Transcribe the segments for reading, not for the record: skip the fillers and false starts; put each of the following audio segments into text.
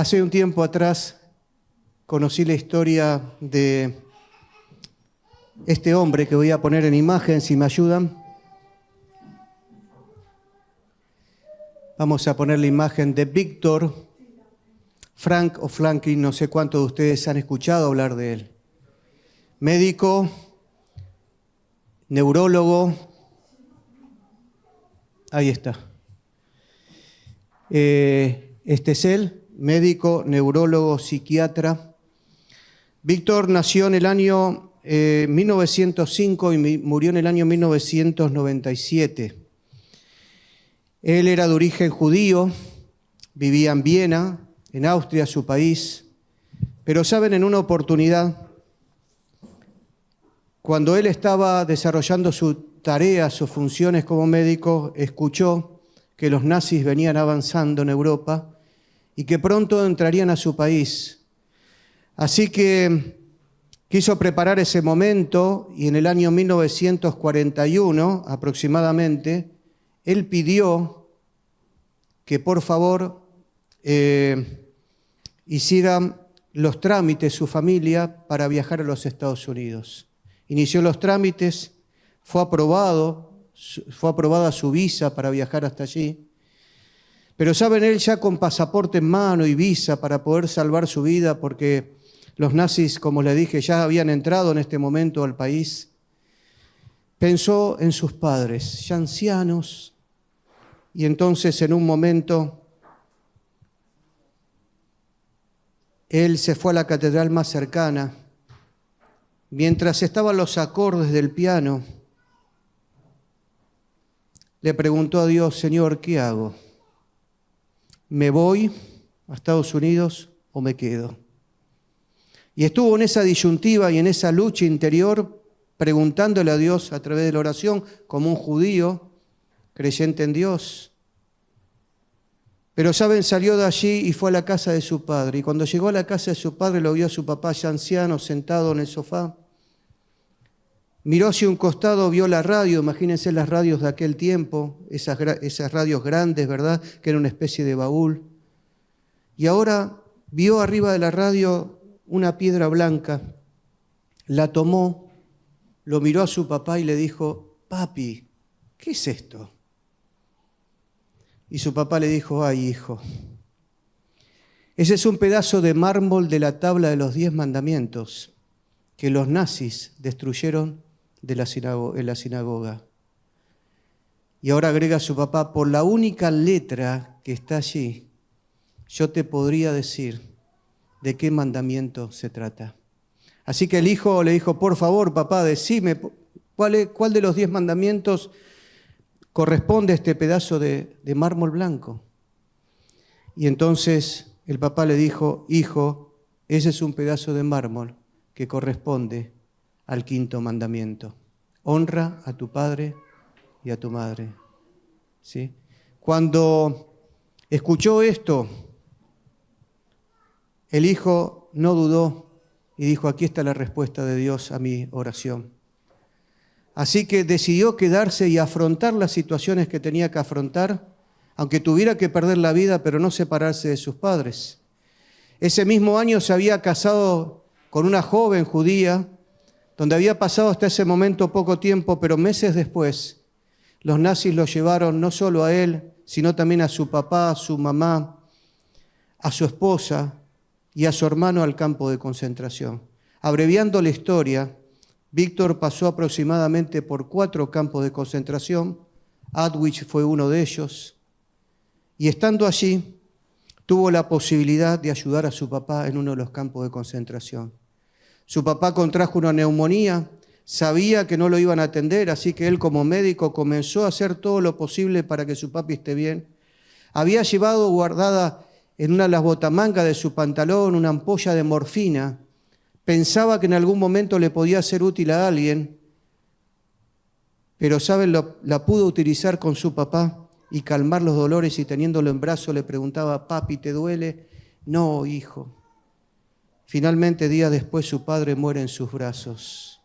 Hace un tiempo atrás conocí la historia de este hombre que voy a poner en imagen, si me ayudan. Vamos a poner la imagen de Víctor Frank o Franklin, no sé cuántos de ustedes han escuchado hablar de él. Médico, neurólogo, ahí está. Este es él. Médico, neurólogo, psiquiatra. Víctor nació en el año 1905 y murió en el año 1997. Él era de origen judío, vivía en Viena, en Austria, su país. Pero saben, en una oportunidad, cuando él estaba desarrollando su tarea, sus funciones como médico, escuchó que los nazis venían avanzando en Europa y que pronto entrarían a su país. Así que quiso preparar ese momento y en el año 1941 aproximadamente, él pidió que por favor hicieran los trámites su familia para viajar a los Estados Unidos. Inició los trámites, fue aprobada su visa para viajar hasta allí. Pero saben, él ya con pasaporte en mano y visa para poder salvar su vida, porque los nazis, como les dije, ya habían entrado en este momento al país, pensó en sus padres, ya ancianos, y entonces en un momento él se fue a la catedral más cercana. Mientras estaban los acordes del piano, le preguntó a Dios: Señor, ¿qué hago? ¿Me voy a Estados Unidos o me quedo? Y estuvo en esa disyuntiva y en esa lucha interior, preguntándole a Dios a través de la oración, como un judío creyente en Dios. Pero saben, salió de allí y fue a la casa de su padre. Y cuando llegó a la casa de su padre, lo vio a su papá ya anciano, sentado en el sofá. Miró hacia un costado, vio la radio, imagínense las radios de aquel tiempo, esas radios grandes, ¿verdad?, que era una especie de baúl. Y ahora vio arriba de la radio una piedra blanca, la tomó, lo miró a su papá y le dijo: papi, ¿qué es esto? Y su papá le dijo: ay, hijo, ese es un pedazo de mármol de la tabla de los 10 mandamientos que los nazis destruyeron en la sinagoga. Y ahora agrega su papá: por la única letra que está allí, yo te podría decir de qué mandamiento se trata. Así que el hijo le dijo: por favor, papá, decime, ¿cuál de los 10 mandamientos corresponde a este pedazo de mármol blanco? Y entonces el papá le dijo: hijo, ese es un pedazo de mármol que corresponde al 5.º mandamiento. Honra a tu padre y a tu madre. ¿Sí? Cuando escuchó esto, el hijo no dudó y dijo: aquí está la respuesta de Dios a mi oración. Así que decidió quedarse y afrontar las situaciones que tenía que afrontar, aunque tuviera que perder la vida, pero no separarse de sus padres. Ese mismo año se había casado con una joven judía, donde había pasado hasta ese momento poco tiempo, pero meses después los nazis lo llevaron no solo a él, sino también a su papá, a su mamá, a su esposa y a su hermano al campo de concentración. Abreviando la historia, Víctor pasó aproximadamente por 4 campos de concentración. Auschwitz fue uno de ellos, y estando allí tuvo la posibilidad de ayudar a su papá en uno de los campos de concentración. Su papá contrajo una neumonía, sabía que no lo iban a atender, así que él como médico comenzó a hacer todo lo posible para que su papi esté bien. Había llevado guardada en una de las botamangas de su pantalón una ampolla de morfina. Pensaba que en algún momento le podía ser útil a alguien, pero ¿saben? La pudo utilizar con su papá y calmar los dolores, y teniéndolo en brazos le preguntaba: papi, ¿te duele? No, hijo. Finalmente, días después, su padre muere en sus brazos.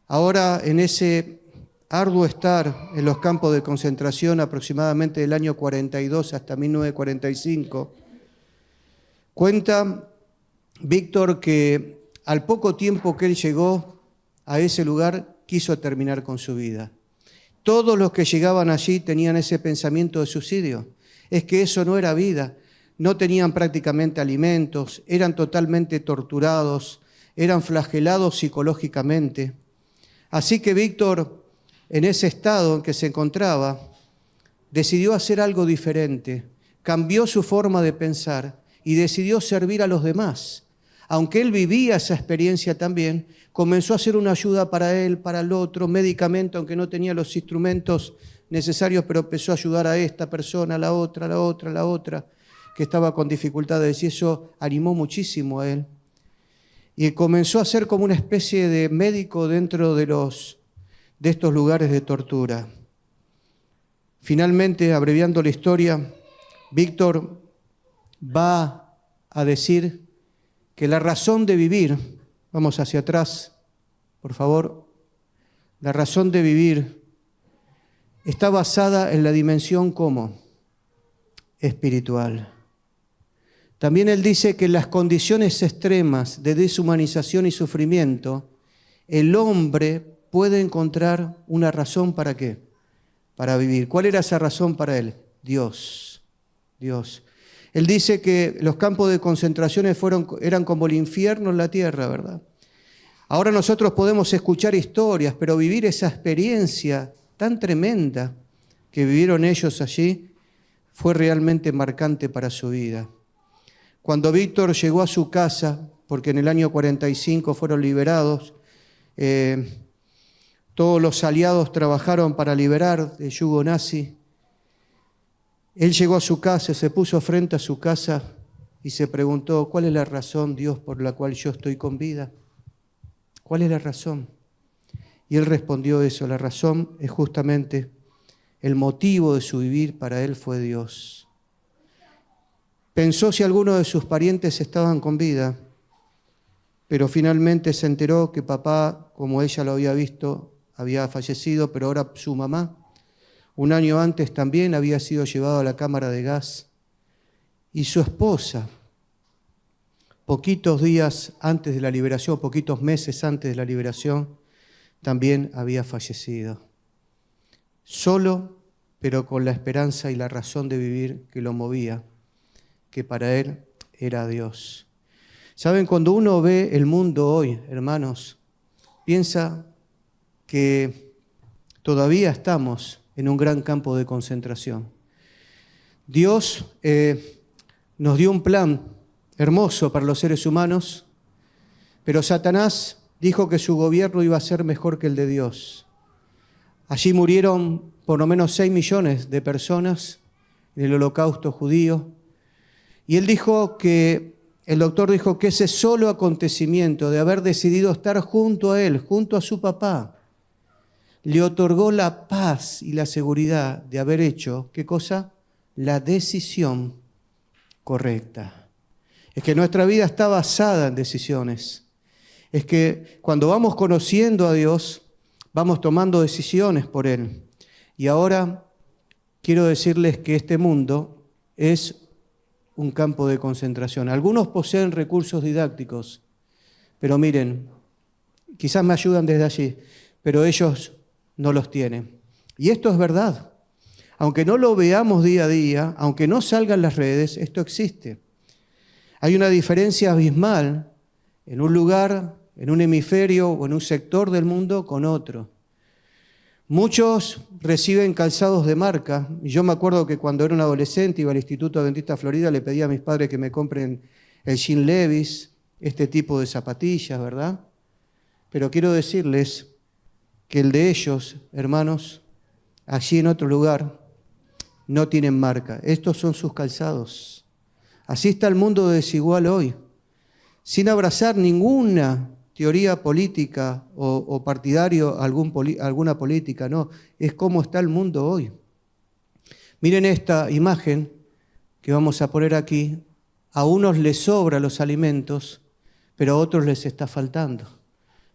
Ahora, en ese arduo estar en los campos de concentración, aproximadamente del año 42 hasta 1945, Cuenta Víctor que al poco tiempo que él llegó a ese lugar, quiso terminar con su vida. Todos los que llegaban allí tenían ese pensamiento de suicidio. Es que eso no era vida. No tenían prácticamente alimentos, eran totalmente torturados, eran flagelados psicológicamente. Así que Víctor, en ese estado en que se encontraba, decidió hacer algo diferente, cambió su forma de pensar y decidió servir a los demás. Aunque él vivía esa experiencia también, comenzó a hacer una ayuda para él, para el otro, medicamento, aunque no tenía los instrumentos necesarios, pero empezó a ayudar a esta persona, a la otra, a la otra, a la otra, que estaba con dificultades, y eso animó muchísimo a él. Y comenzó a ser como una especie de médico dentro de estos lugares de tortura. Finalmente, abreviando la historia, Víctor va a decir que la razón de vivir, vamos hacia atrás, por favor, la razón de vivir está basada en la dimensión ¿cómo? Espiritual. También él dice que en las condiciones extremas de deshumanización y sufrimiento, el hombre puede encontrar una razón ¿para qué? Para vivir. ¿Cuál era esa razón para él? Dios. Dios. Él dice que los campos de concentración eran como el infierno en la tierra, ¿verdad? Ahora nosotros podemos escuchar historias, pero vivir esa experiencia tan tremenda que vivieron ellos allí fue realmente marcante para su vida. Cuando Víctor llegó a su casa, porque en el año 45 fueron liberados, todos los aliados trabajaron para liberar del yugo nazi. Él llegó a su casa, se puso frente a su casa y se preguntó, ¿cuál es la razón, Dios, por la cual yo estoy con vida? ¿Cuál es la razón? Y él respondió eso, la razón es justamente el motivo de su vivir para él fue Dios. Pensó si alguno de sus parientes estaban con vida, pero finalmente se enteró que papá, como ella lo había visto, había fallecido, pero ahora su mamá, un año antes también había sido llevado a la cámara de gas. Y su esposa, poquitos días antes de la liberación, poquitos meses antes de la liberación, también había fallecido. Solo, pero con la esperanza y la razón de vivir que lo movía, que para él era Dios. ¿Saben? Cuando uno ve el mundo hoy, hermanos, piensa que todavía estamos en un gran campo de concentración. Dios nos dio un plan hermoso para los seres humanos, pero Satanás dijo que su gobierno iba a ser mejor que el de Dios. Allí murieron por lo menos 6 millones de personas en el holocausto judío, y el doctor dijo que ese solo acontecimiento de haber decidido estar junto a él, junto a su papá, le otorgó la paz y la seguridad de haber hecho, ¿qué cosa? La decisión correcta. Es que nuestra vida está basada en decisiones. Es que cuando vamos conociendo a Dios, vamos tomando decisiones por Él. Y ahora quiero decirles que este mundo es un campo de concentración. Algunos poseen recursos didácticos, pero miren, quizás me ayudan desde allí, pero ellos no los tienen. Y esto es verdad. Aunque no lo veamos día a día, aunque no salgan las redes, esto existe. Hay una diferencia abismal en un lugar, en un hemisferio o en un sector del mundo con otro. Muchos reciben calzados de marca. Y yo me acuerdo que cuando era un adolescente iba al Instituto Adventista Florida, le pedía a mis padres que me compren el Jean Levis, este tipo de zapatillas, ¿verdad? Pero quiero decirles que el de ellos, hermanos, allí en otro lugar, no tienen marca. Estos son sus calzados. Así está el mundo desigual hoy, sin abrazar ninguna teoría política o partidario, alguna política, no. Es como está el mundo hoy. Miren esta imagen que vamos a poner aquí. A unos les sobran los alimentos, pero a otros les está faltando.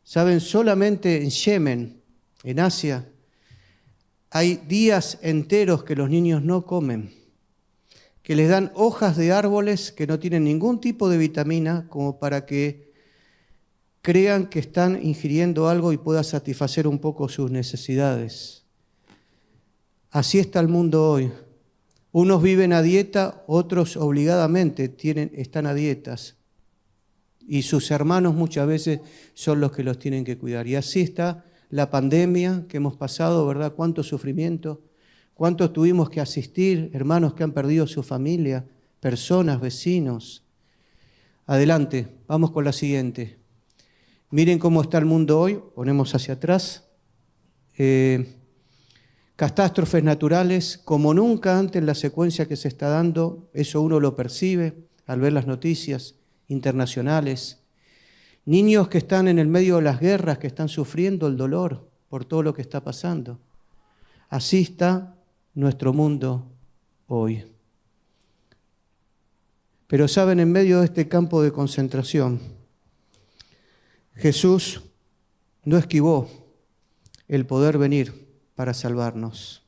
¿Saben? Solamente en Yemen, en Asia, hay días enteros que los niños no comen. que les dan hojas de árboles que no tienen ningún tipo de vitamina, como para que crean que están ingiriendo algo y pueda satisfacer un poco sus necesidades. Así está el mundo hoy. Unos viven a dieta, otros obligadamente están a dietas. Y sus hermanos muchas veces son los que los tienen que cuidar. Y así está la pandemia que hemos pasado, ¿verdad? Cuánto sufrimiento, cuánto tuvimos que asistir, hermanos que han perdido su familia, personas, vecinos. Adelante, vamos con la siguiente. Miren cómo está el mundo hoy, ponemos hacia atrás. Catástrofes naturales, como nunca antes en la secuencia que se está dando, eso uno lo percibe al ver las noticias internacionales. Niños que están en el medio de las guerras, que están sufriendo el dolor por todo lo que está pasando. Así está nuestro mundo hoy. Pero saben, en medio de este campo de concentración, Jesús no esquivó el poder venir para salvarnos.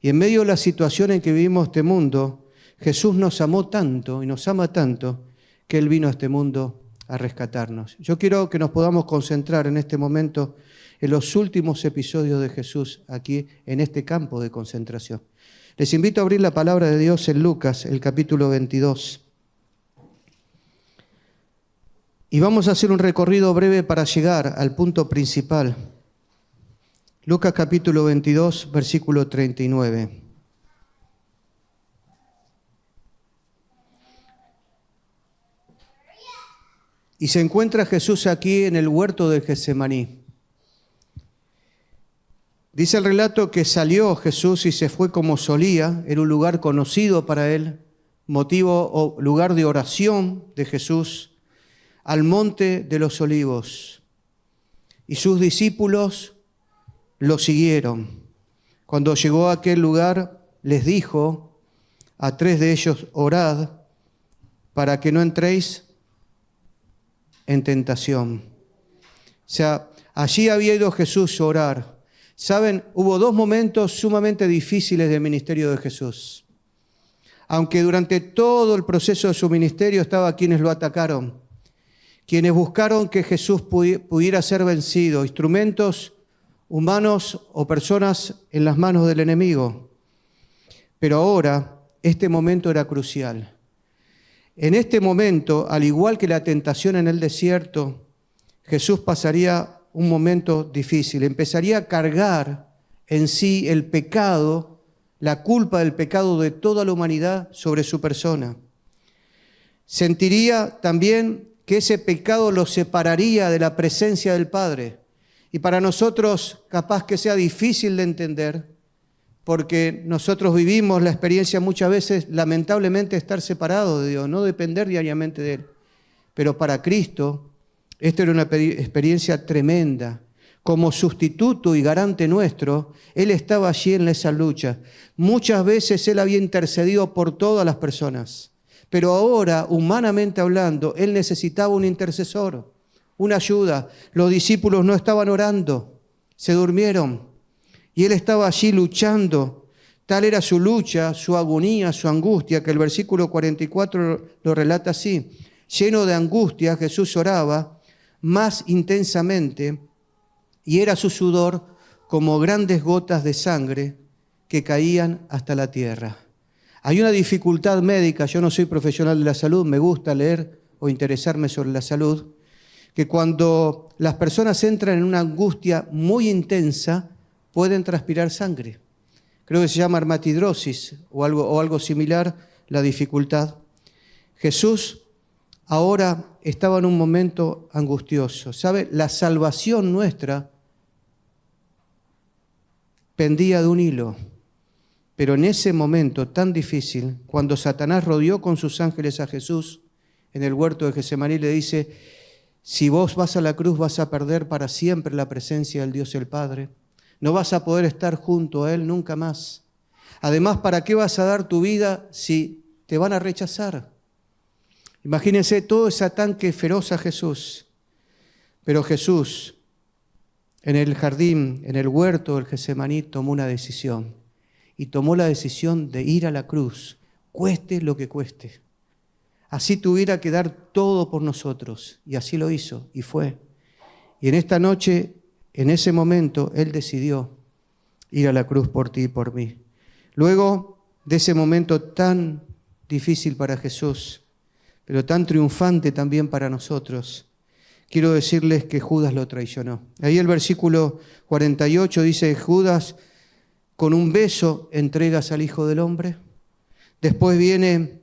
Y en medio de la situación en que vivimos este mundo, Jesús nos amó tanto y nos ama tanto que Él vino a este mundo a rescatarnos. Yo quiero que nos podamos concentrar en este momento en los últimos episodios de Jesús aquí en este campo de concentración. Les invito a abrir la palabra de Dios en Lucas, el capítulo 22. Y vamos a hacer un recorrido breve para llegar al punto principal. Lucas capítulo 22, versículo 39. Y se encuentra Jesús aquí en el huerto de Getsemaní. Dice el relato que salió Jesús y se fue como solía, era un lugar conocido para él, motivo o lugar de oración de Jesús, al monte de los olivos. Y sus discípulos lo siguieron. Cuando llegó a aquel lugar, les dijo a 3 de ellos: orad para que no entréis en tentación. O sea, allí había ido Jesús a orar. Saben, hubo 2 momentos sumamente difíciles del ministerio de Jesús. Aunque durante todo el proceso de su ministerio estaba quienes lo atacaron, quienes buscaron que Jesús pudiera ser vencido, instrumentos humanos o personas en las manos del enemigo. Pero ahora, este momento era crucial. En este momento, al igual que la tentación en el desierto, Jesús pasaría un momento difícil. Empezaría a cargar en sí el pecado, la culpa del pecado de toda la humanidad sobre su persona. Sentiría también que ese pecado lo separaría de la presencia del Padre. Y para nosotros capaz que sea difícil de entender, porque nosotros vivimos la experiencia muchas veces, lamentablemente, de estar separados de Dios, no depender diariamente de Él. Pero para Cristo, esta era una experiencia tremenda. Como sustituto y garante nuestro, Él estaba allí en esa lucha. Muchas veces Él había intercedido por todas las personas, pero ahora, humanamente hablando, Él necesitaba un intercesor, una ayuda. Los discípulos no estaban orando, se durmieron. Y Él estaba allí luchando. Tal era su lucha, su agonía, su angustia, que el versículo 44 lo relata así. Lleno de angustia, Jesús oraba más intensamente y era su sudor como grandes gotas de sangre que caían hasta la tierra. Hay una dificultad médica, yo no soy profesional de la salud, me gusta leer o interesarme sobre la salud, que cuando las personas entran en una angustia muy intensa, pueden transpirar sangre. Creo que se llama dermatidrosis o algo similar, la dificultad. Jesús ahora estaba en un momento angustioso. ¿Sabe? La salvación nuestra pendía de un hilo. Pero en ese momento tan difícil, cuando Satanás rodeó con sus ángeles a Jesús en el huerto de Getsemaní, le dice: si vos vas a la cruz vas a perder para siempre la presencia del Dios el Padre. No vas a poder estar junto a Él nunca más. Además, ¿para qué vas a dar tu vida si te van a rechazar? Imagínense todo ese ataque feroz a Jesús. Pero Jesús, en el jardín, en el huerto del Getsemaní, tomó una decisión. Y tomó la decisión de ir a la cruz cueste lo que cueste. Así tuviera que dar todo por nosotros. Y así lo hizo, y fue. Y en esta noche, en ese momento, Él decidió ir a la cruz por ti y por mí. Luego de ese momento tan difícil para Jesús, pero tan triunfante también para nosotros, quiero decirles que Judas lo traicionó. Ahí el versículo 48 dice, Judas, con un beso entregas al Hijo del Hombre. Después viene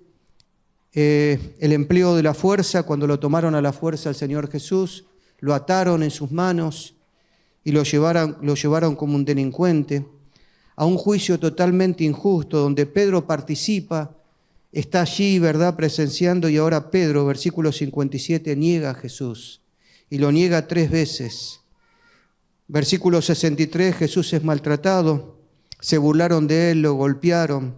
el empleo de la fuerza, cuando lo tomaron a la fuerza al Señor Jesús, lo ataron en sus manos y lo llevaron como un delincuente a un juicio totalmente injusto, donde Pedro participa, está allí, ¿verdad?, presenciando, y ahora Pedro, versículo 57, niega a Jesús y lo niega 3 veces. Versículo 63, Jesús es maltratado, se burlaron de él, lo golpearon,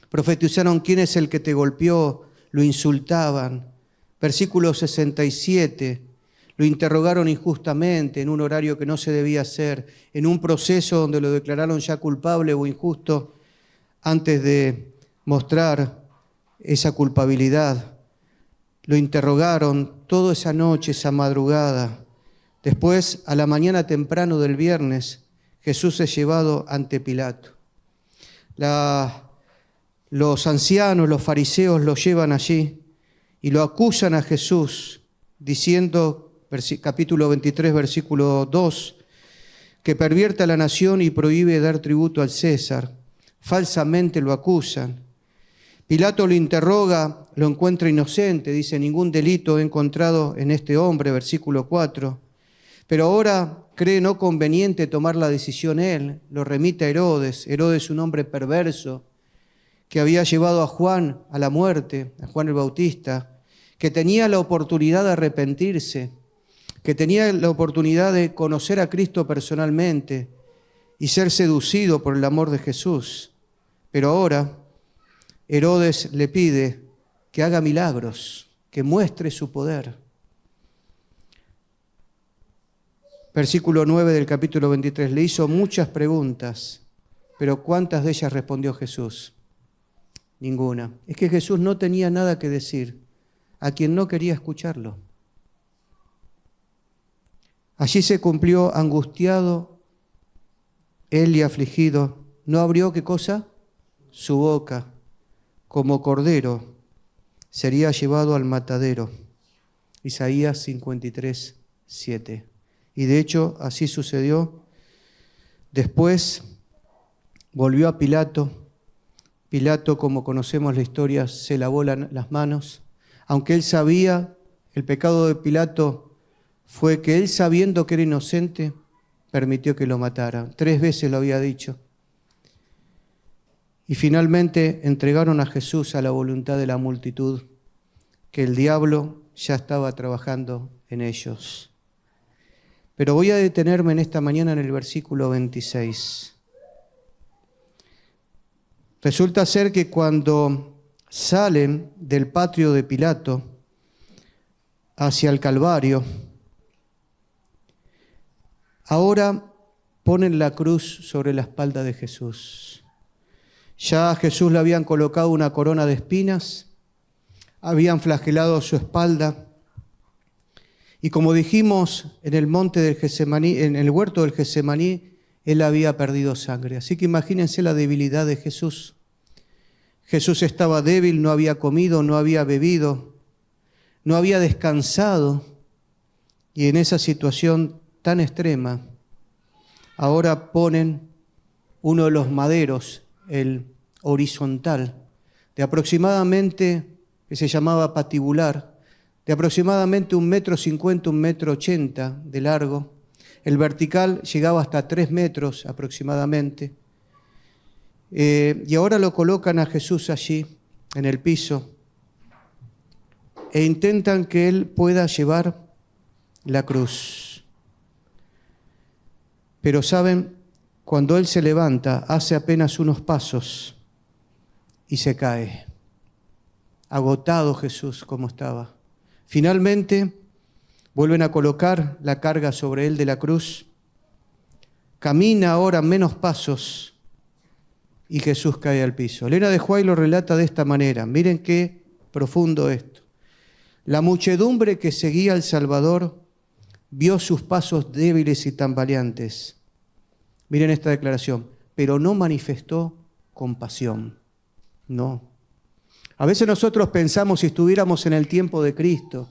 profetizaron quién es el que te golpeó, lo insultaban. Versículo 67, lo interrogaron injustamente en un horario que no se debía hacer, en un proceso donde lo declararon ya culpable o injusto antes de mostrar esa culpabilidad. Lo interrogaron toda esa noche, esa madrugada. Después, a la mañana temprano del viernes, Jesús es llevado ante Pilato. Los ancianos, los fariseos lo llevan allí y lo acusan a Jesús, diciendo, capítulo 23, versículo 2, que pervierte a la nación y prohíbe dar tributo al César. Falsamente lo acusan. Pilato lo interroga, lo encuentra inocente, dice, ningún delito he encontrado en este hombre, versículo 4. Pero ahora cree no conveniente tomar la decisión él, lo remite a Herodes. Herodes, un hombre perverso, que había llevado a Juan a la muerte, a Juan el Bautista, que tenía la oportunidad de arrepentirse, que tenía la oportunidad de conocer a Cristo personalmente y ser seducido por el amor de Jesús. Pero ahora Herodes le pide que haga milagros, que muestre su poder. Versículo 9 del capítulo 23, le hizo muchas preguntas, pero ¿cuántas de ellas respondió Jesús? Ninguna. Es que Jesús no tenía nada que decir a quien no quería escucharlo. Allí se cumplió, angustiado él y afligido, no abrió, ¿qué cosa? Su boca, como cordero, sería llevado al matadero. Isaías 53, 7. Y de hecho, así sucedió. Después volvió a Pilato. Pilato, como conocemos la historia, se lavó las manos. Aunque él sabía, el pecado de Pilato fue que él, sabiendo que era inocente, permitió que lo mataran. 3 veces lo había dicho. Y finalmente entregaron a Jesús a la voluntad de la multitud, que el diablo ya estaba trabajando en ellos. Pero voy a detenerme en esta mañana en el versículo 26. Resulta ser que cuando salen del patio de Pilato hacia el Calvario, ahora ponen la cruz sobre la espalda de Jesús. Ya a Jesús le habían colocado una corona de espinas, habían flagelado su espalda, y como dijimos en el monte del Getsemaní, en el huerto del Getsemaní, él había perdido sangre. Así que imagínense la debilidad de Jesús. Jesús estaba débil, no había comido, no había bebido, no había descansado, y en esa situación tan extrema, ahora ponen uno de los maderos, el horizontal, de aproximadamente, que se llamaba patibular, de aproximadamente 1,50 m, 1,80 m de largo. El vertical llegaba hasta 3 metros aproximadamente. Y ahora lo colocan a Jesús allí, en el piso, e intentan que él pueda llevar la cruz. Pero saben, cuando él se levanta, hace apenas unos pasos y se cae. Agotado Jesús como estaba. Finalmente, vuelven a colocar la carga sobre él de la cruz. Camina ahora menos pasos, y Jesús cae al piso. Elena de White lo relata de esta manera. Miren qué profundo esto. La muchedumbre que seguía al Salvador vio sus pasos débiles y tambaleantes. Miren esta declaración. Pero no manifestó compasión. No. A veces nosotros pensamos si estuviéramos en el tiempo de Cristo,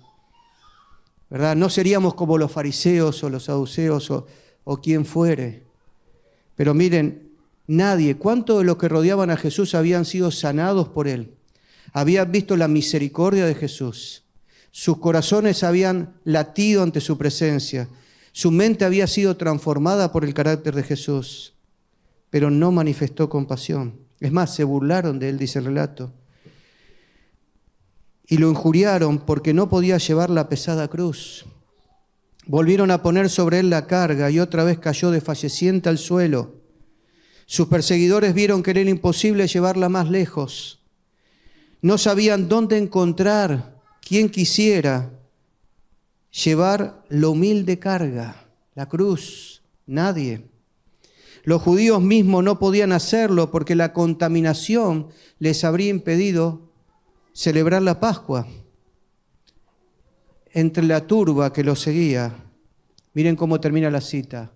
¿verdad? No seríamos como los fariseos o los saduceos o quien fuere. Pero miren, nadie, ¿cuántos de los que rodeaban a Jesús habían sido sanados por Él? Habían visto la misericordia de Jesús. Sus corazones habían latido ante su presencia. Su mente había sido transformada por el carácter de Jesús. Pero no manifestó compasión. Es más, se burlaron de Él, dice el relato. Y lo injuriaron porque no podía llevar la pesada cruz. Volvieron a poner sobre Él la carga y otra vez cayó desfalleciente al suelo. Sus perseguidores vieron que era imposible llevarla más lejos. No sabían dónde encontrar quien quisiera llevar la humilde carga, la cruz. Nadie. Los judíos mismos no podían hacerlo porque la contaminación les habría impedido celebrar la Pascua. Entre la turba que los seguía, miren cómo termina la cita.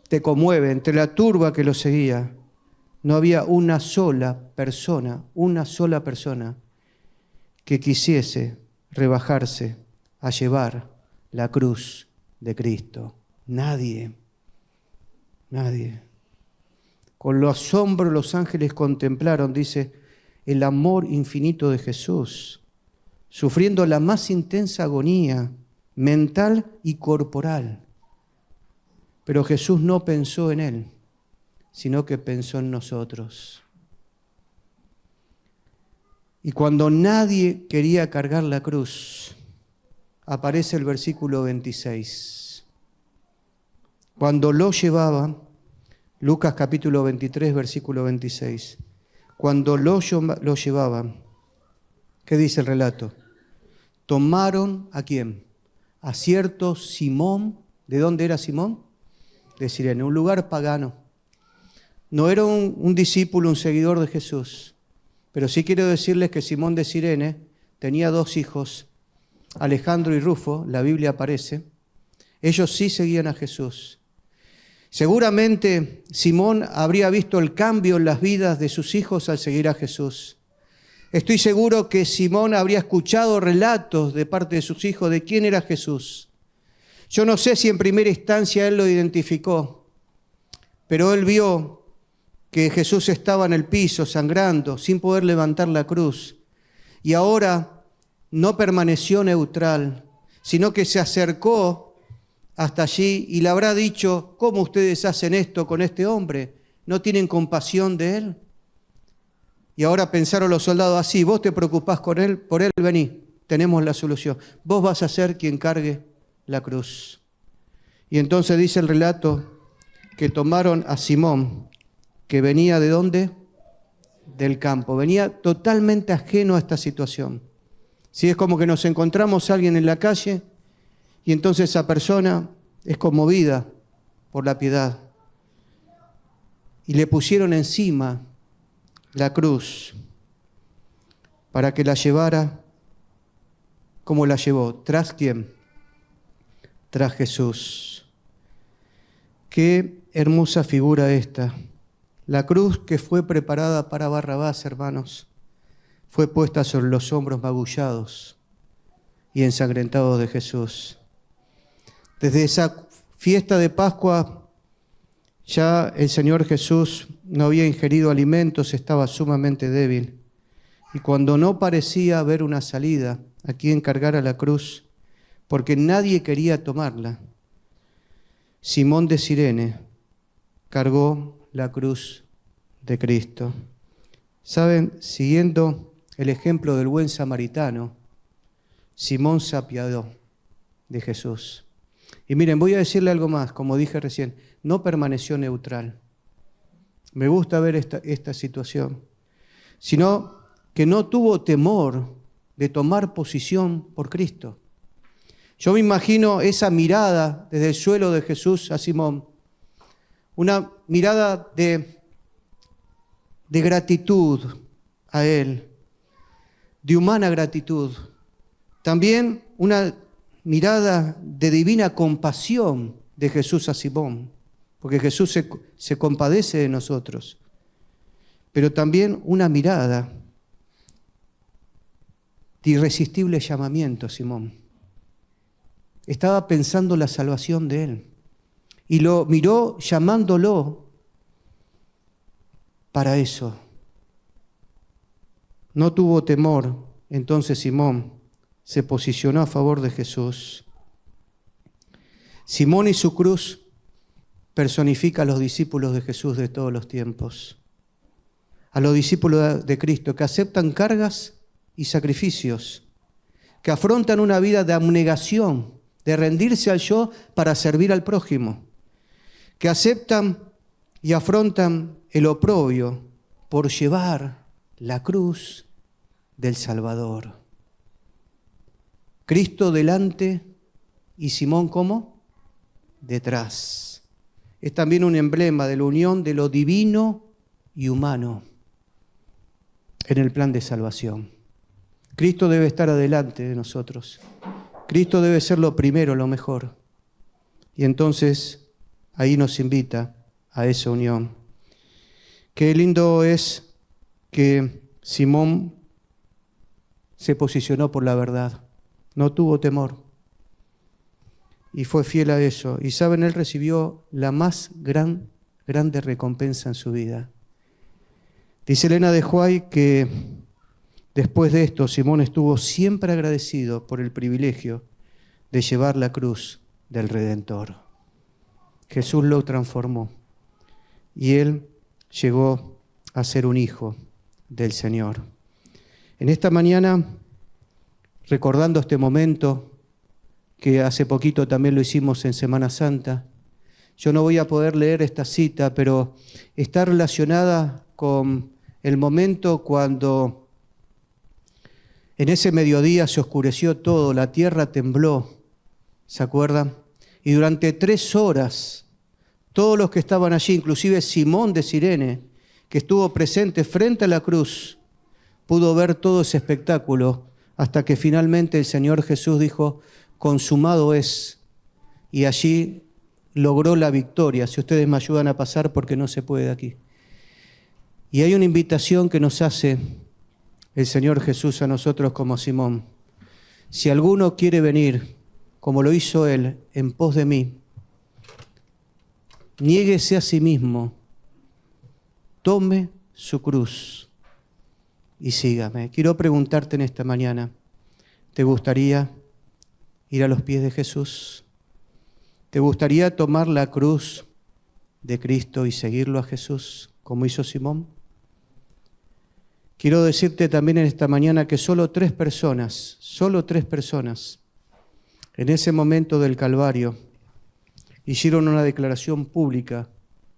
Te conmueve, entre la turba que los seguía, no había una sola persona que quisiese rebajarse a llevar la cruz de Cristo. Nadie. Con los asombro los ángeles contemplaron, dice, el amor infinito de Jesús, sufriendo la más intensa agonía mental y corporal. Pero Jesús no pensó en Él, sino que pensó en nosotros. Y cuando nadie quería cargar la cruz, aparece el versículo 26. Cuando lo llevaban, Lucas capítulo 23, versículo 26. Cuando lo llevaban, ¿qué dice el relato? Tomaron ¿a quién? A cierto Simón. ¿De dónde era Simón? De Cirene, un lugar pagano. No era un discípulo, un seguidor de Jesús. Pero sí quiero decirles que Simón de Cirene tenía 2 hijos, Alejandro y Rufo, la Biblia aparece. Ellos sí seguían a Jesús. Seguramente Simón habría visto el cambio en las vidas de sus hijos al seguir a Jesús. Estoy seguro que Simón habría escuchado relatos de parte de sus hijos de quién era Jesús. Yo no sé si en primera instancia él lo identificó, pero él vio que Jesús estaba en el piso sangrando, sin poder levantar la cruz. Y ahora no permaneció neutral, sino que se acercó hasta allí y le habrá dicho, ¿cómo ustedes hacen esto con este hombre? ¿No tienen compasión de él? Y ahora pensaron los soldados así, vos te preocupás por él, vení, tenemos la solución. Vos vas a ser quien cargue la cruz. Y entonces dice el relato que tomaron a Simón, que venía ¿de dónde? Del campo. Venía totalmente ajeno a esta situación. Sí, es como que nos encontramos a alguien en la calle y entonces esa persona es conmovida por la piedad. Y le pusieron encima la cruz para que la llevara como la llevó. ¿Tras quién? Tras Jesús. Qué hermosa figura esta. La cruz que fue preparada para Barrabás, hermanos, fue puesta sobre los hombros magullados y ensangrentados de Jesús. Desde esa fiesta de Pascua, ya el Señor Jesús no había ingerido alimentos, estaba sumamente débil. Y cuando no parecía haber una salida a quien cargara la cruz, porque nadie quería tomarla, Simón de Cirene cargó la cruz de Cristo. ¿Saben? Siguiendo el ejemplo del buen samaritano, Simón se apiadó de Jesús. Y miren, voy a decirle algo más, como dije recién, no permaneció neutral. Me gusta ver esta situación, sino que no tuvo temor de tomar posición por Cristo. Yo me imagino esa mirada desde el suelo de Jesús a Simón, una mirada de gratitud a Él, de humana gratitud. También una mirada de divina compasión de Jesús a Simón, porque Jesús se compadece de nosotros. Pero también una mirada de irresistible llamamiento a Simón. Estaba pensando la salvación de él y lo miró llamándolo para eso. No tuvo temor, entonces Simón se posicionó a favor de Jesús. Simón y su cruz personifica a los discípulos de Jesús de todos los tiempos, a los discípulos de Cristo que aceptan cargas y sacrificios, que afrontan una vida de abnegación, de rendirse al yo para servir al prójimo, que aceptan y afrontan el oprobio por llevar la cruz del Salvador. Cristo delante y Simón ¿cómo? Detrás. Es también un emblema de la unión de lo divino y humano en el plan de salvación. Cristo debe estar adelante de nosotros. Cristo debe ser lo primero, lo mejor. Y entonces ahí nos invita a esa unión. Qué lindo es que Simón se posicionó por la verdad. No tuvo temor. Y fue fiel a eso. Y saben, él recibió la más grande recompensa en su vida. Dice Elena de Huay que después de esto, Simón estuvo siempre agradecido por el privilegio de llevar la cruz del Redentor. Jesús lo transformó y él llegó a ser un hijo del Señor. En esta mañana, recordando este momento que hace poquito también lo hicimos en Semana Santa, yo no voy a poder leer esta cita, pero está relacionada con el momento cuando en ese mediodía se oscureció todo, la tierra tembló, ¿se acuerdan? Y durante 3 horas, todos los que estaban allí, inclusive Simón de Cirene, que estuvo presente frente a la cruz, pudo ver todo ese espectáculo, hasta que finalmente el Señor Jesús dijo, consumado es, y allí logró la victoria. Si ustedes me ayudan a pasar, porque no se puede aquí. Y hay una invitación que nos hace el Señor Jesús a nosotros como Simón. Si alguno quiere venir, como lo hizo Él, en pos de mí, niéguese a sí mismo, tome su cruz y sígame. Quiero preguntarte en esta mañana, ¿te gustaría ir a los pies de Jesús? ¿Te gustaría tomar la cruz de Cristo y seguirlo a Jesús, como hizo Simón? Quiero decirte también en esta mañana que solo 3 personas, en ese momento del Calvario, hicieron una declaración pública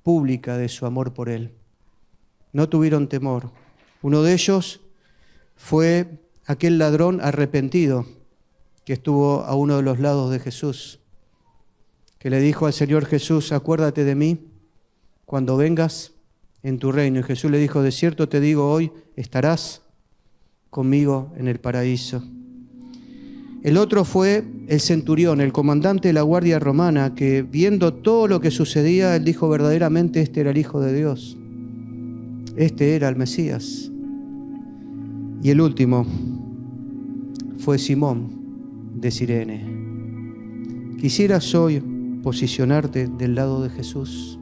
de su amor por Él. No tuvieron temor. Uno de ellos fue aquel ladrón arrepentido que estuvo a uno de los lados de Jesús, que le dijo al Señor Jesús, acuérdate de mí cuando vengas en tu reino. Y Jesús le dijo, de cierto te digo, hoy estarás conmigo en el paraíso. El otro fue el centurión, el comandante de la guardia romana, que viendo todo lo que sucedía, él dijo, verdaderamente este era el Hijo de Dios. Este era el Mesías. Y el último fue Simón de Cirene. ¿Quisieras hoy posicionarte del lado de Jesús?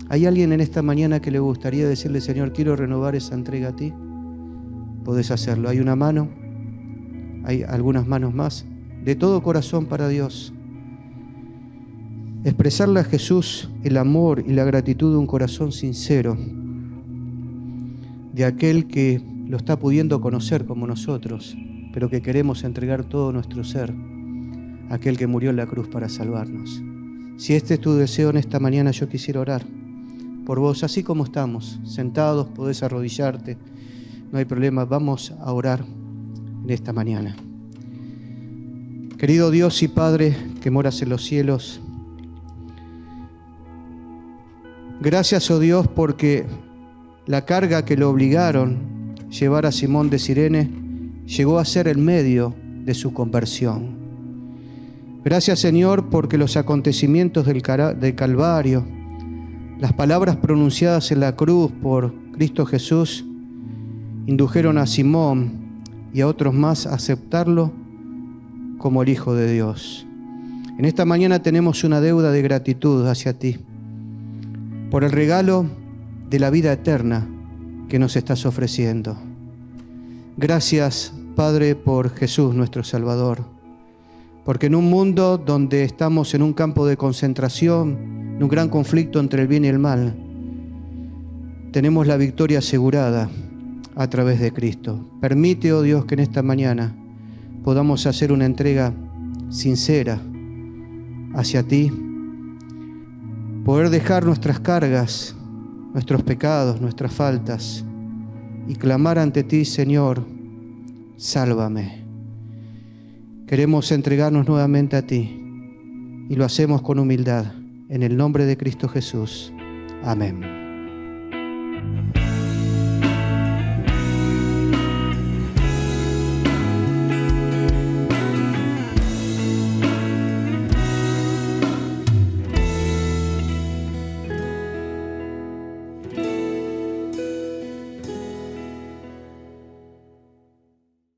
¿Hay alguien en esta mañana que le gustaría decirle, Señor, quiero renovar esa entrega a ti? Podés hacerlo. Hay una mano, hay algunas manos más, de todo corazón para Dios. Expresarle a Jesús el amor y la gratitud de un corazón sincero, de aquel que lo está pudiendo conocer como nosotros, pero que queremos entregar todo nuestro ser a aquel que murió en la cruz para salvarnos. Si este es tu deseo en esta mañana, yo quisiera orar por vos, así como estamos, sentados, podés arrodillarte, no hay problema, vamos a orar en esta mañana. Querido Dios y Padre que moras en los cielos, Gracias, oh Dios, porque la carga que lo obligaron a llevar a Simón de Cirene llegó a ser el medio de su conversión. Gracias, Señor, porque los acontecimientos del Calvario, las palabras pronunciadas en la cruz por Cristo Jesús, indujeron a Simón y a otros más a aceptarlo como el Hijo de Dios. En esta mañana tenemos una deuda de gratitud hacia ti por el regalo de la vida eterna que nos estás ofreciendo. Gracias, Padre, por Jesús nuestro Salvador, porque en un mundo donde estamos en un campo de concentración, en un gran conflicto entre el bien y el mal, tenemos la victoria asegurada a través de Cristo. Permite, oh Dios, que en esta mañana podamos hacer una entrega sincera hacia ti, poder dejar nuestras cargas, nuestros pecados, nuestras faltas y clamar ante ti, Señor, sálvame. Queremos entregarnos nuevamente a ti y lo hacemos con humildad, en el nombre de Cristo Jesús. Amén.